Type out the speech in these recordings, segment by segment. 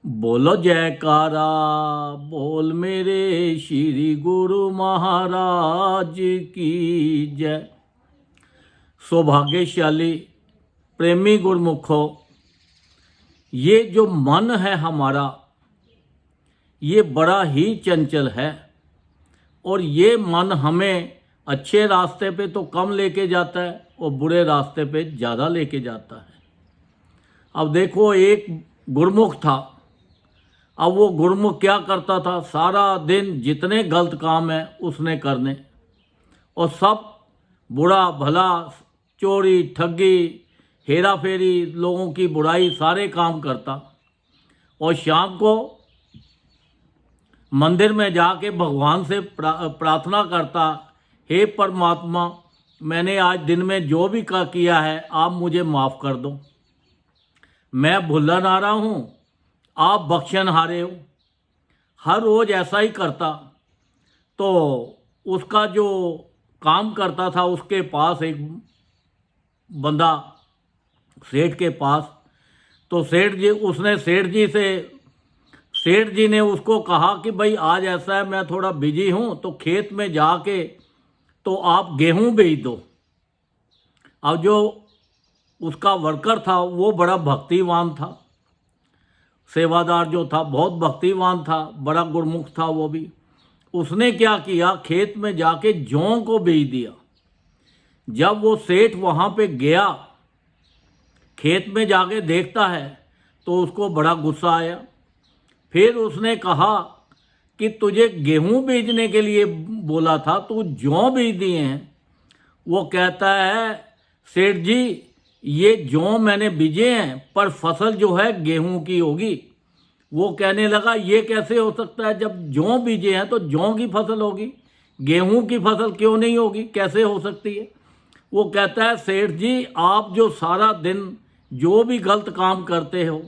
बोलो जयकारा बोल मेरे श्री गुरु महाराज की जय। सौभाग्यशाली प्रेमी गुरमुखो, ये जो मन है हमारा, ये बड़ा ही चंचल है और ये मन हमें अच्छे रास्ते पे तो कम लेके जाता है और बुरे रास्ते पे ज़्यादा लेके जाता है। अब देखो, एक गुरमुख था। अब वो गुरमुख क्या करता था, सारा दिन जितने गलत काम है उसने करने, और सब बुरा भला, चोरी ठगी हेरा फेरी, लोगों की बुराई, सारे काम करता। और शाम को मंदिर में जाके भगवान से प्रार्थना करता, हे परमात्मा, मैंने आज दिन में जो भी किया है आप मुझे माफ़ कर दो। मैं भुल्लन आ रहा हूँ, आप बख्शनहारे हो। हर रोज़ ऐसा ही करता। तो उसका जो काम करता था, उसके पास एक बंदा, सेठ के पास, तो सेठ जी ने उसको कहा कि भाई आज ऐसा है, मैं थोड़ा बिजी हूँ, तो खेत में जाके तो आप गेहूँ बेच दो। अब जो उसका वर्कर था वो बड़ा भक्तिवान था, सेवादार जो था बहुत भक्तिवान था, बड़ा गुरमुख था वो भी। उसने क्या किया, खेत में जाके जौ को बेच दिया। जब वो सेठ वहाँ पे गया, खेत में जाके देखता है तो उसको बड़ा गुस्सा आया। फिर उसने कहा कि तुझे गेहूं बेचने के लिए बोला था, तू जौ बेच दिए हैं। वो कहता है, सेठ जी ये जौ मैंने बीजे हैं पर फसल जो है गेहूं की होगी। वो कहने लगा, ये कैसे हो सकता है, जब जौ बीजे हैं तो जौ की फसल होगी, गेहूं की फसल क्यों नहीं होगी, कैसे हो सकती है। वो कहता है, सेठ जी आप जो सारा दिन जो भी गलत काम करते हो,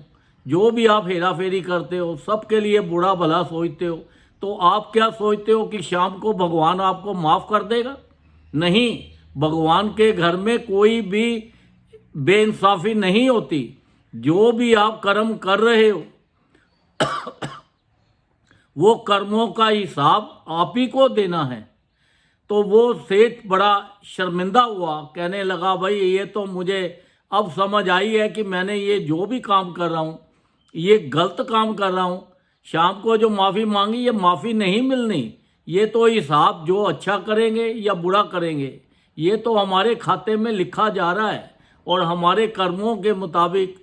जो भी आप हेरा फेरी करते हो, सबके लिए बुरा भला सोचते हो, तो आप क्या सोचते हो कि शाम को भगवान आपको माफ़ कर देगा? नहीं, भगवान के घर में कोई भी बेइंसाफ़ी नहीं होती। जो भी आप कर्म कर रहे हो वो कर्मों का हिसाब आप ही को देना है। तो वो सेठ बड़ा शर्मिंदा हुआ, कहने लगा, भाई ये तो मुझे अब समझ आई है कि मैंने ये जो भी काम कर रहा हूँ ये गलत काम कर रहा हूँ। शाम को जो माफ़ी मांगी, ये माफ़ी नहीं मिलनी, ये तो हिसाब जो अच्छा करेंगे या बुरा करेंगे ये तो हमारे खाते में लिखा जा रहा है, और हमारे कर्मों के मुताबिक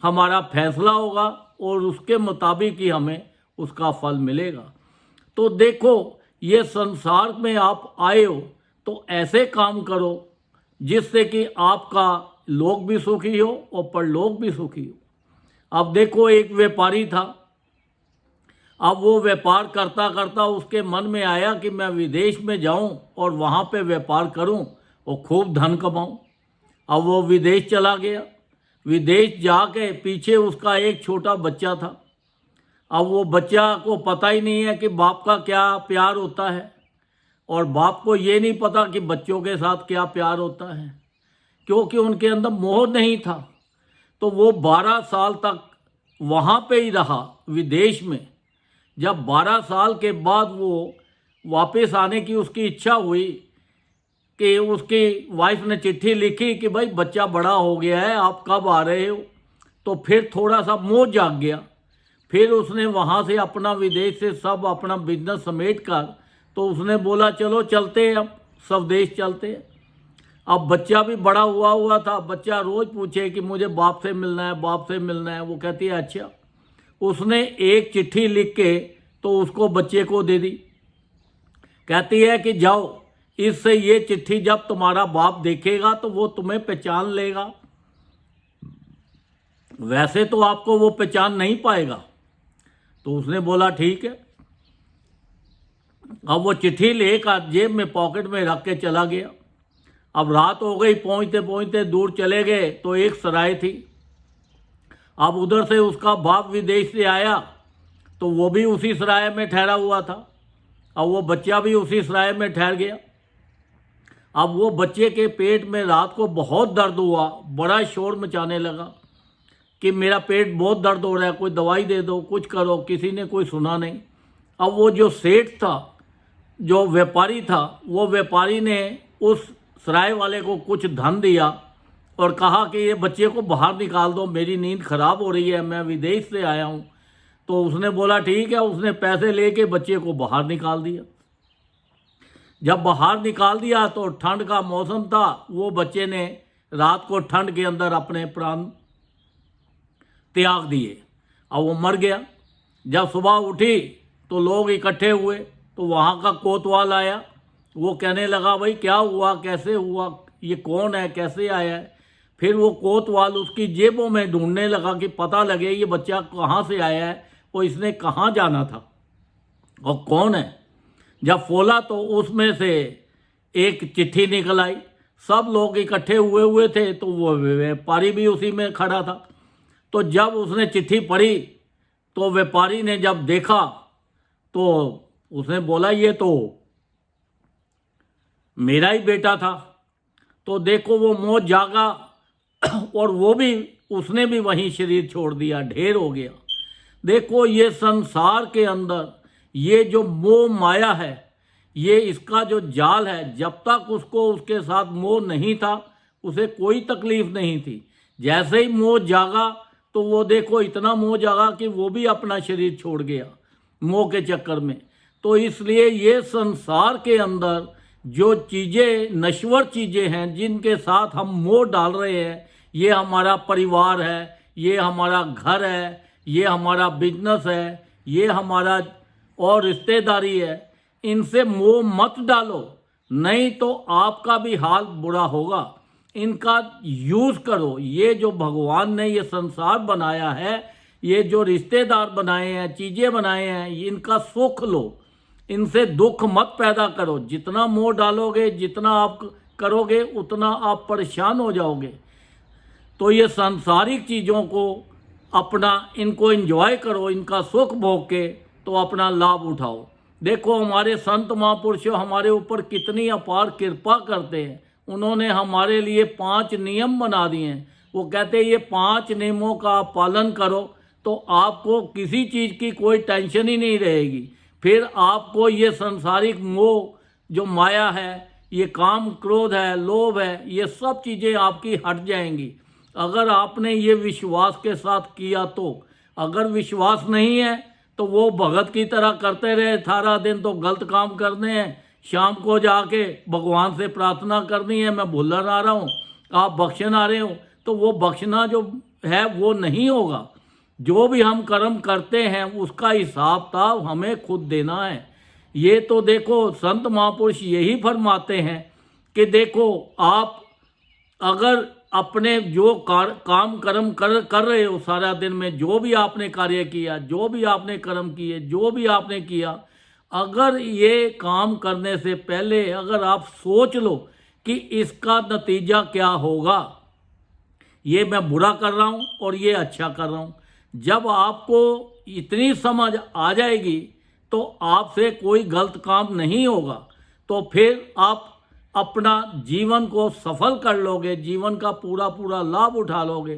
हमारा फैसला होगा और उसके मुताबिक ही हमें उसका फल मिलेगा। तो देखो, ये संसार में आप आए हो तो ऐसे काम करो जिससे कि आपका लोक भी सुखी हो और परलोक भी सुखी हो। अब देखो, एक व्यापारी था। अब वो व्यापार करता करता उसके मन में आया कि मैं विदेश में जाऊं और वहाँ पे व्यापार करूं और खूब धन कमाऊं। अब वो विदेश चला गया। विदेश जाके पीछे उसका एक छोटा बच्चा था। अब वो बच्चा को पता ही नहीं है कि बाप का क्या प्यार होता है, और बाप को ये नहीं पता कि बच्चों के साथ क्या प्यार होता है, क्योंकि उनके अंदर मोह नहीं था। तो वो 12 साल तक वहाँ पे ही रहा विदेश में। जब 12 साल के बाद वो वापस आने की उसकी इच्छा हुई कि उसकी वाइफ ने चिट्ठी लिखी कि भाई बच्चा बड़ा हो गया है, आप कब आ रहे हो। तो फिर थोड़ा सा मोह जाग गया। फिर उसने वहाँ से अपना, विदेश से सब अपना बिजनेस समेट कर, तो उसने बोला चलो चलते हैं, अब स्वदेश चलते हैं। अब बच्चा भी बड़ा हुआ था। बच्चा रोज़ पूछे कि मुझे बाप से मिलना है, बाप से मिलना है। वो कहती है अच्छा। उसने एक चिट्ठी लिख के तो उसको बच्चे को दे दी। कहती है कि जाओ, इससे ये चिट्ठी जब तुम्हारा बाप देखेगा तो वो तुम्हें पहचान लेगा, वैसे तो आपको वो पहचान नहीं पाएगा। तो उसने बोला ठीक है। अब वो चिट्ठी लेकर जेब में पॉकेट में रख के चला गया। अब रात हो गई, पहुंचते पहुंचते दूर चले गए तो एक सराय थी। अब उधर से उसका बाप विदेश से आया तो वो भी उसी सराय में ठहरा हुआ था। अब वो बच्चा भी उसी सराय में ठहर गया। अब वो बच्चे के पेट में रात को बहुत दर्द हुआ, बड़ा शोर मचाने लगा। कि मेरा पेट बहुत दर्द हो रहा है, कोई दवाई दे दो, कुछ करो, किसी ने कोई सुना नहीं। अब वो जो सेठ था, जो व्यापारी था, वो व्यापारी ने उस सराय वाले को कुछ धन दिया और कहा कि ये बच्चे को बाहर निकाल दो, मेरी नींद खराब हो रही है, मैं विदेश से आया हूँ। तो उसने बोला ठीक है, उसने पैसे लेके बच्चे को बाहर निकाल दिया। जब बाहर निकाल दिया तो ठंड का मौसम था, वो बच्चे ने रात को ठंड के अंदर अपने प्राण त्याग दिए। अब वो मर गया। जब सुबह उठी तो लोग इकट्ठे हुए, तो वहाँ का कोतवाल आया। वो कहने लगा भाई क्या हुआ, कैसे हुआ, ये कौन है, कैसे आया है। फिर वो कोतवाल उसकी जेबों में ढूंढने लगा कि पता लगे ये बच्चा कहाँ से आया है और इसने कहाँ जाना था और कौन है। जब खोला तो उसमें से एक चिट्ठी निकल आई। सब लोग इकट्ठे हुए थे, तो वो व्यापारी भी उसी में खड़ा था। तो जब उसने चिट्ठी पढ़ी तो व्यापारी ने जब देखा तो उसने बोला ये तो मेरा ही बेटा था। तो देखो वो मौत जागा और वो भी, उसने भी वहीं शरीर छोड़ दिया, ढेर हो गया। देखो ये संसार के अंदर ये जो मोह माया है, ये इसका जो जाल है, जब तक उसको उसके साथ मोह नहीं था उसे कोई तकलीफ नहीं थी। जैसे ही मोह जागा तो वो देखो इतना मोह जागा कि वो भी अपना शरीर छोड़ गया मोह के चक्कर में। तो इसलिए ये संसार के अंदर जो चीज़ें, नश्वर चीज़ें हैं जिनके साथ हम मोह डाल रहे हैं, ये हमारा परिवार है, ये हमारा घर है, ये हमारा बिजनेस है, ये हमारा और रिश्तेदारी है, इनसे मोह मत डालो, नहीं तो आपका भी हाल बुरा होगा। इनका यूज़ करो। ये जो भगवान ने ये संसार बनाया है, ये जो रिश्तेदार बनाए हैं, चीज़ें बनाए हैं, इनका सुख लो, इनसे दुख मत पैदा करो। जितना मोह डालोगे, जितना आप करोगे, उतना आप परेशान हो जाओगे। तो ये सांसारिक चीज़ों को अपना, इनको एंजॉय करो, इनका सुख भोग के तो अपना लाभ उठाओ। देखो हमारे संत महापुरुष हमारे ऊपर कितनी अपार कृपा करते हैं। उन्होंने हमारे लिए 5 नियम बना दिए हैं। वो कहते हैं ये 5 नियमों का आप पालन करो तो आपको किसी चीज़ की कोई टेंशन ही नहीं रहेगी। फिर आपको ये संसारिक मोह जो माया है, ये काम क्रोध है, लोभ है, ये सब चीज़ें आपकी हट जाएंगी अगर आपने ये विश्वास के साथ किया तो। अगर विश्वास नहीं है तो वो भगत की तरह करते रहे सारा दिन, तो गलत काम करने हैं। शाम को जाके भगवान से प्रार्थना करनी है, मैं भूलन आ रहा हूँ, आप बख्शन आ रहे हो, तो वो बख्शना जो है वो नहीं होगा। जो भी हम कर्म करते हैं उसका हिसाब किताब हमें खुद देना है। ये तो देखो संत महापुरुष यही फरमाते हैं कि देखो आप अगर अपने जो काम कर्म कर रहे हो सारा दिन में, जो भी आपने कार्य किया, जो भी आपने कर्म किए, जो भी आपने किया, अगर ये काम करने से पहले अगर आप सोच लो कि इसका नतीजा क्या होगा, ये मैं बुरा कर रहा हूँ और ये अच्छा कर रहा हूँ, जब आपको इतनी समझ आ जाएगी तो आपसे कोई गलत काम नहीं होगा। तो फिर आप अपना जीवन को सफल कर लोगे, जीवन का पूरा पूरा लाभ उठा लोगे।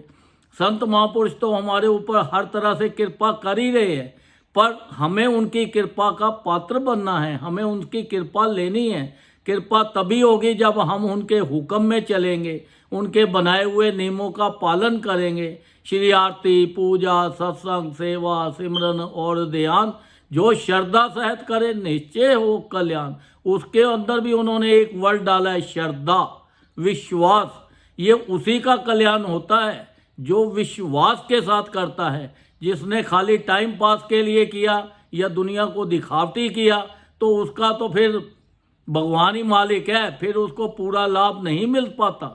संत महापुरुष तो हमारे ऊपर हर तरह से कृपा कर ही रहे हैं, पर हमें उनकी कृपा का पात्र बनना है, हमें उनकी कृपा लेनी है। कृपा तभी होगी जब हम उनके हुक्म में चलेंगे, उनके बनाए हुए नियमों का पालन करेंगे। श्री आरती, पूजा, सत्संग, सेवा, सिमरन और ध्यान जो श्रद्धा सहित करे निश्चय हो कल्याण। उसके अंदर भी उन्होंने एक वर्ड डाला है, श्रद्धा, विश्वास। ये उसी का कल्याण होता है जो विश्वास के साथ करता है। जिसने खाली टाइम पास के लिए किया या दुनिया को दिखावटी किया तो उसका तो फिर भगवान ही मालिक है, फिर उसको पूरा लाभ नहीं मिल पाता।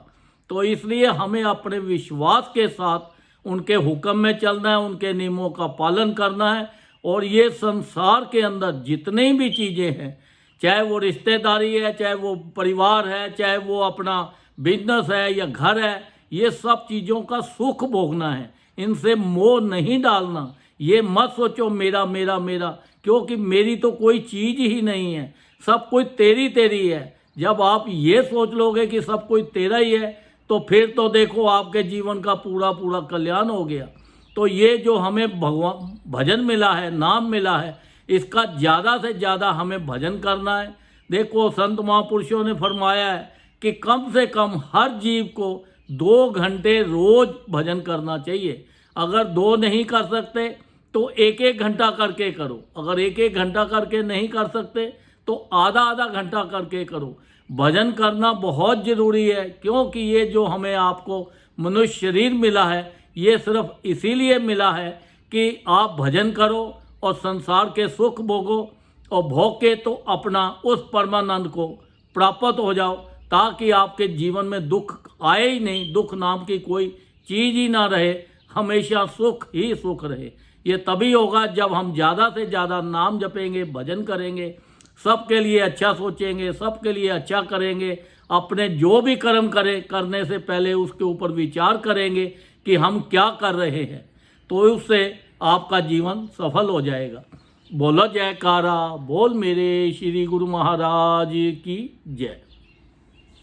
तो इसलिए हमें अपने विश्वास के साथ उनके हुक्म में चलना है, उनके नियमों का पालन करना है। और ये संसार के अंदर जितनी भी चीज़ें हैं, चाहे वो रिश्तेदारी है, चाहे वो परिवार है, चाहे वो अपना बिजनेस है या घर है, ये सब चीज़ों का सुख भोगना है, इनसे मोह नहीं डालना। ये मत सोचो मेरा मेरा मेरा, क्योंकि मेरी तो कोई चीज़ ही नहीं है, सब कुछ तेरी तेरी है। जब आप ये सोच लोगे कि सब कुछ तेरा ही है तो फिर तो देखो आपके जीवन का पूरा पूरा कल्याण हो गया। तो ये जो हमें भगवान भजन मिला है, नाम मिला है, इसका ज़्यादा से ज़्यादा हमें भजन करना है। देखो संत महापुरुषों ने फरमाया है कि कम से कम हर जीव को 2 घंटे रोज भजन करना चाहिए। अगर 2 नहीं कर सकते तो 1-1 घंटा करके करो। अगर 1-1 घंटा करके नहीं कर सकते तो आधा-आधा घंटा करके करो। भजन करना बहुत ज़रूरी है, क्योंकि ये जो हमें आपको मनुष्य शरीर मिला है, ये सिर्फ इसीलिए मिला है कि आप भजन करो और संसार के सुख भोगो, और भोग के तो अपना उस परमानंद को प्राप्त हो जाओ, ताकि आपके जीवन में दुख आए ही नहीं, दुख नाम की कोई चीज़ ही ना रहे, हमेशा सुख ही सुख रहे। ये तभी होगा जब हम ज़्यादा से ज़्यादा नाम जपेंगे, भजन करेंगे, सबके लिए अच्छा सोचेंगे, सबके लिए अच्छा करेंगे, अपने जो भी कर्म करने से पहले उसके ऊपर विचार करेंगे कि हम क्या कर रहे हैं, तो उससे आपका जीवन सफल हो जाएगा। बोलो जयकारा, बोल मेरे श्री गुरु महाराज की जय।